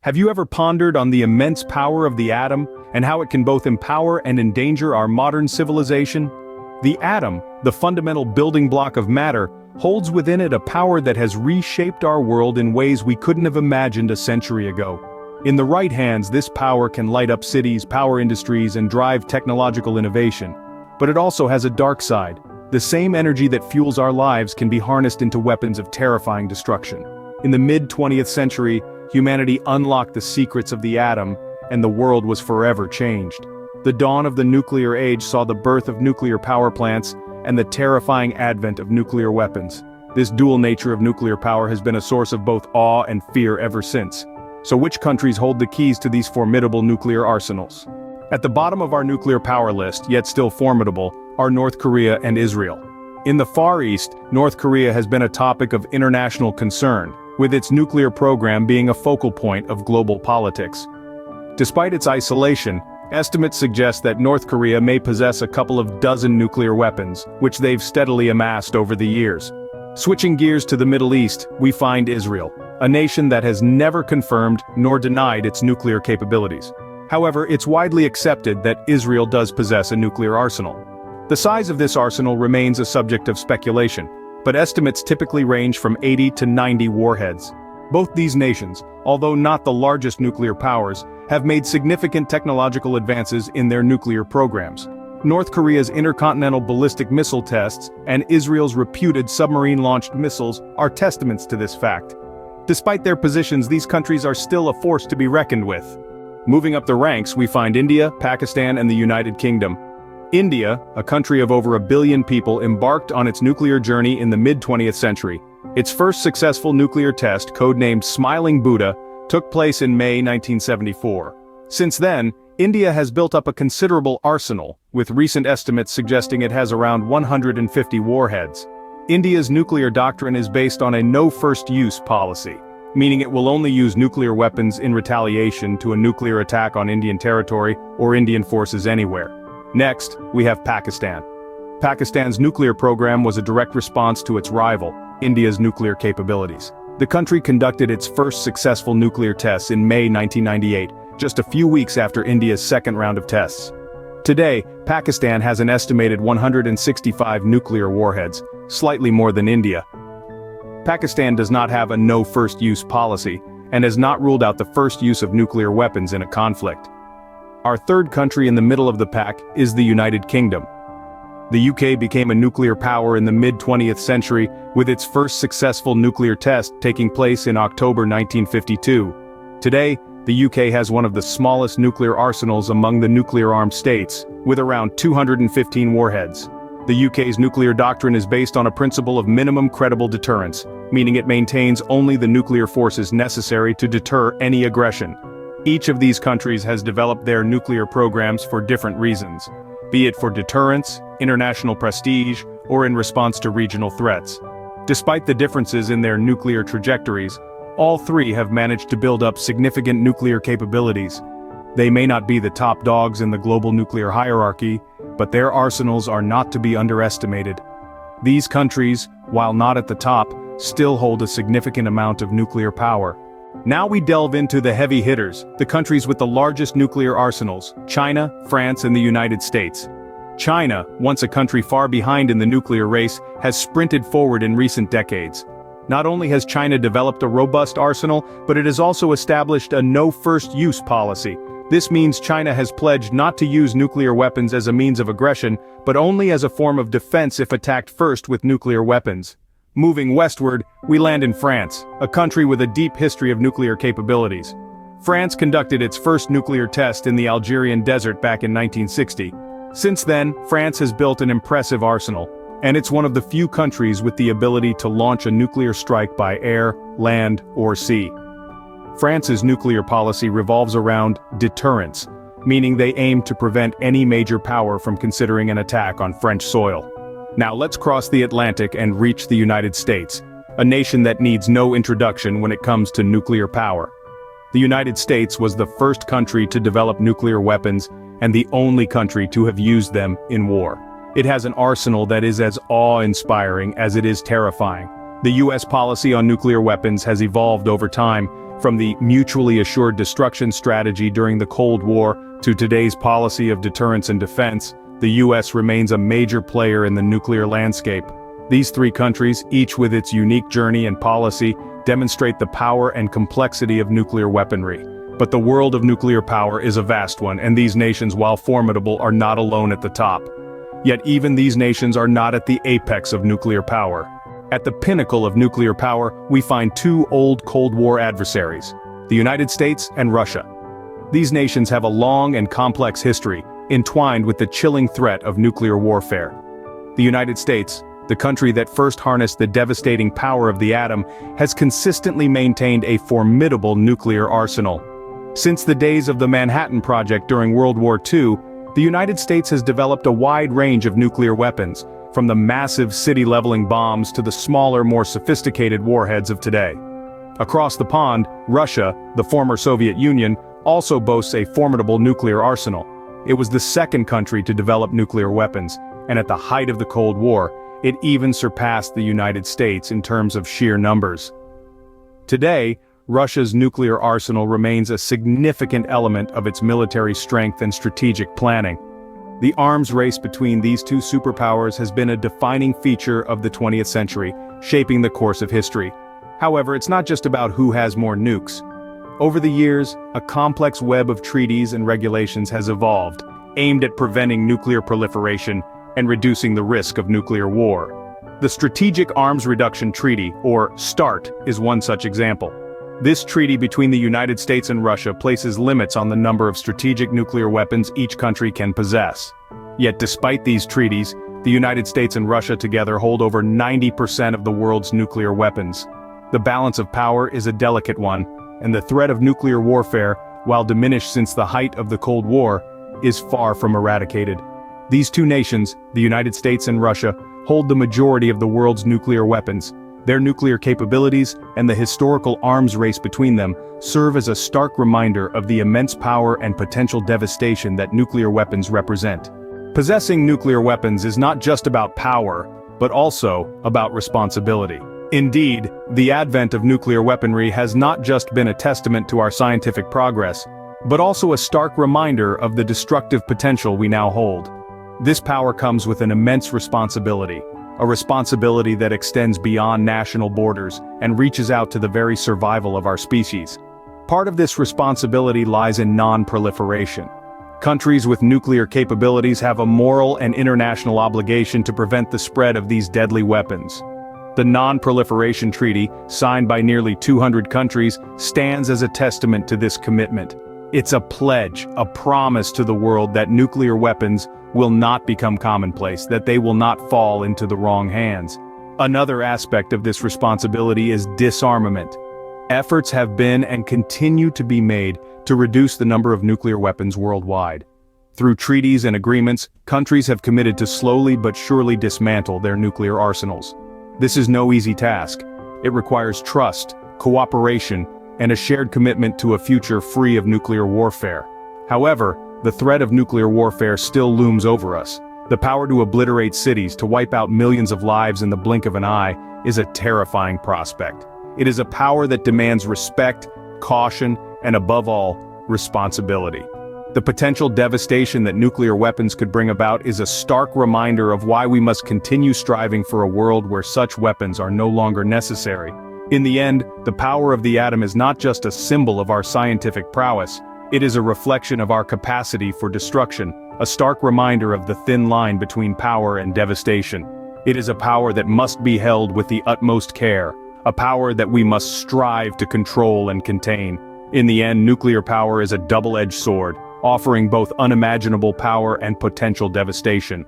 Have you ever pondered on the immense power of the atom and how it can both empower and endanger our modern civilization? The atom, the fundamental building block of matter, holds within it a power that has reshaped our world in ways we couldn't have imagined a century ago. In the right hands, this power can light up cities, power industries, and drive technological innovation. But it also has a dark side. The same energy that fuels our lives can be harnessed into weapons of terrifying destruction. In the mid-20th century, humanity unlocked the secrets of the atom, and the world was forever changed. The dawn of the nuclear age saw the birth of nuclear power plants and the terrifying advent of nuclear weapons. This dual nature of nuclear power has been a source of both awe and fear ever since. So which countries hold the keys to these formidable nuclear arsenals? At the bottom of our nuclear power list, yet still formidable, are North Korea and Israel. In the Far East, North Korea has been a topic of international concern, with its nuclear program being a focal point of global politics. Despite its isolation, estimates suggest that North Korea may possess a couple of dozen nuclear weapons, which they've steadily amassed over the years. Switching gears to the Middle East, we find Israel, a nation that has never confirmed nor denied its nuclear capabilities. However, it's widely accepted that Israel does possess a nuclear arsenal. The size of this arsenal remains a subject of speculation, but estimates typically range from 80 to 90 warheads. Both these nations, although not the largest nuclear powers, have made significant technological advances in their nuclear programs. North Korea's intercontinental ballistic missile tests and Israel's reputed submarine-launched missiles are testaments to this fact. Despite their positions, these countries are still a force to be reckoned with. Moving up the ranks, we find India, Pakistan, and the United Kingdom. India, a country of over 1 billion people, embarked on its nuclear journey in the mid-20th century. Its first successful nuclear test, codenamed Smiling Buddha, took place in May 1974. Since then, India has built up a considerable arsenal, with recent estimates suggesting it has around 150 warheads. India's nuclear doctrine is based on a no-first-use policy, meaning it will only use nuclear weapons in retaliation to a nuclear attack on Indian territory or Indian forces anywhere. Next, we have Pakistan. Pakistan's nuclear program was a direct response to its rival, India's nuclear capabilities. The country conducted its first successful nuclear tests in May 1998, just a few weeks after India's second round of tests. Today, Pakistan has an estimated 165 nuclear warheads, slightly more than India. Pakistan does not have a no-first-use policy, and has not ruled out the first use of nuclear weapons in a conflict. Our third country in the middle of the pack is the United Kingdom. The UK became a nuclear power in the mid-20th century, with its first successful nuclear test taking place in October 1952. Today, the UK has one of the smallest nuclear arsenals among the nuclear-armed states, with around 215 warheads. The UK's nuclear doctrine is based on a principle of minimum credible deterrence, meaning it maintains only the nuclear forces necessary to deter any aggression. Each of these countries has developed their nuclear programs for different reasons, be it for deterrence, international prestige, or in response to regional threats. Despite the differences in their nuclear trajectories, all three have managed to build up significant nuclear capabilities. They may not be the top dogs in the global nuclear hierarchy, but their arsenals are not to be underestimated. These countries, while not at the top, still hold a significant amount of nuclear power. Now we delve into the heavy hitters, the countries with the largest nuclear arsenals: China, France, and the United States. China, once a country far behind in the nuclear race, has sprinted forward in recent decades. Not only has China developed a robust arsenal, but it has also established a no-first-use policy. This means China has pledged not to use nuclear weapons as a means of aggression, but only as a form of defense if attacked first with nuclear weapons. Moving westward, we land in France, a country with a deep history of nuclear capabilities. France conducted its first nuclear test in the Algerian desert back in 1960. Since then, France has built an impressive arsenal, and it's one of the few countries with the ability to launch a nuclear strike by air, land, or sea. France's nuclear policy revolves around deterrence, meaning they aim to prevent any major power from considering an attack on French soil. Now let's cross the Atlantic and reach the United States, a nation that needs no introduction when it comes to nuclear power. The United States was the first country to develop nuclear weapons and the only country to have used them in war. It has an arsenal that is as awe-inspiring as it is terrifying. The US policy on nuclear weapons has evolved over time, From the mutually assured destruction strategy during the Cold War to today's policy of deterrence and defense, the US remains a major player in the nuclear landscape. These three countries, each with its unique journey and policy, demonstrate the power and complexity of nuclear weaponry. But the world of nuclear power is a vast one, and these nations, while formidable, are not alone at the top. Yet even these nations are not at the apex of nuclear power. At the pinnacle of nuclear power, we find two old Cold War adversaries, the United States and Russia. These nations have a long and complex history, entwined with the chilling threat of nuclear warfare. The United States, the country that first harnessed the devastating power of the atom, has consistently maintained a formidable nuclear arsenal. Since the days of the Manhattan Project during World War II, the United States has developed a wide range of nuclear weapons, from the massive city-leveling bombs to the smaller, more sophisticated warheads of today. Across the pond, Russia, the former Soviet Union, also boasts a formidable nuclear arsenal. It was the second country to develop nuclear weapons, and at the height of the Cold War, it even surpassed the United States in terms of sheer numbers. Today, Russia's nuclear arsenal remains a significant element of its military strength and strategic planning. The arms race between these two superpowers has been a defining feature of the 20th century, shaping the course of history. However, it's not just about who has more nukes. Over the years, a complex web of treaties and regulations has evolved, aimed at preventing nuclear proliferation and reducing the risk of nuclear war. The Strategic Arms Reduction Treaty, or START, is one such example. This treaty between the United States and Russia places limits on the number of strategic nuclear weapons each country can possess. Yet despite these treaties, the United States and Russia together hold over 90% of the world's nuclear weapons. The balance of power is a delicate one, and the threat of nuclear warfare, while diminished since the height of the Cold War, is far from eradicated. These two nations, the United States and Russia, hold the majority of the world's nuclear weapons. Their nuclear capabilities and the historical arms race between them serve as a stark reminder of the immense power and potential devastation that nuclear weapons represent. Possessing nuclear weapons is not just about power, but also about responsibility. Indeed, the advent of nuclear weaponry has not just been a testament to our scientific progress, but also a stark reminder of the destructive potential we now hold. This power comes with an immense responsibility, a responsibility that extends beyond national borders and reaches out to the very survival of our species. Part of this responsibility lies in non-proliferation. Countries with nuclear capabilities have a moral and international obligation to prevent the spread of these deadly weapons. The Non-Proliferation Treaty, signed by nearly 200 countries, stands as a testament to this commitment. It's a pledge, a promise to the world that nuclear weapons will not become commonplace, that they will not fall into the wrong hands. Another aspect of this responsibility is disarmament. Efforts have been and continue to be made to reduce the number of nuclear weapons worldwide. Through treaties and agreements, countries have committed to slowly but surely dismantle their nuclear arsenals. This is no easy task. It requires trust, cooperation, and a shared commitment to a future free of nuclear warfare. However, the threat of nuclear warfare still looms over us. The power to obliterate cities, to wipe out millions of lives in the blink of an eye, is a terrifying prospect. It is a power that demands respect, caution, and above all, responsibility. The potential devastation that nuclear weapons could bring about is a stark reminder of why we must continue striving for a world where such weapons are no longer necessary. In the end, the power of the atom is not just a symbol of our scientific prowess, it is a reflection of our capacity for destruction, a stark reminder of the thin line between power and devastation. It is a power that must be held with the utmost care, a power that we must strive to control and contain. In the end, nuclear power is a double-edged sword, offering both unimaginable power and potential devastation.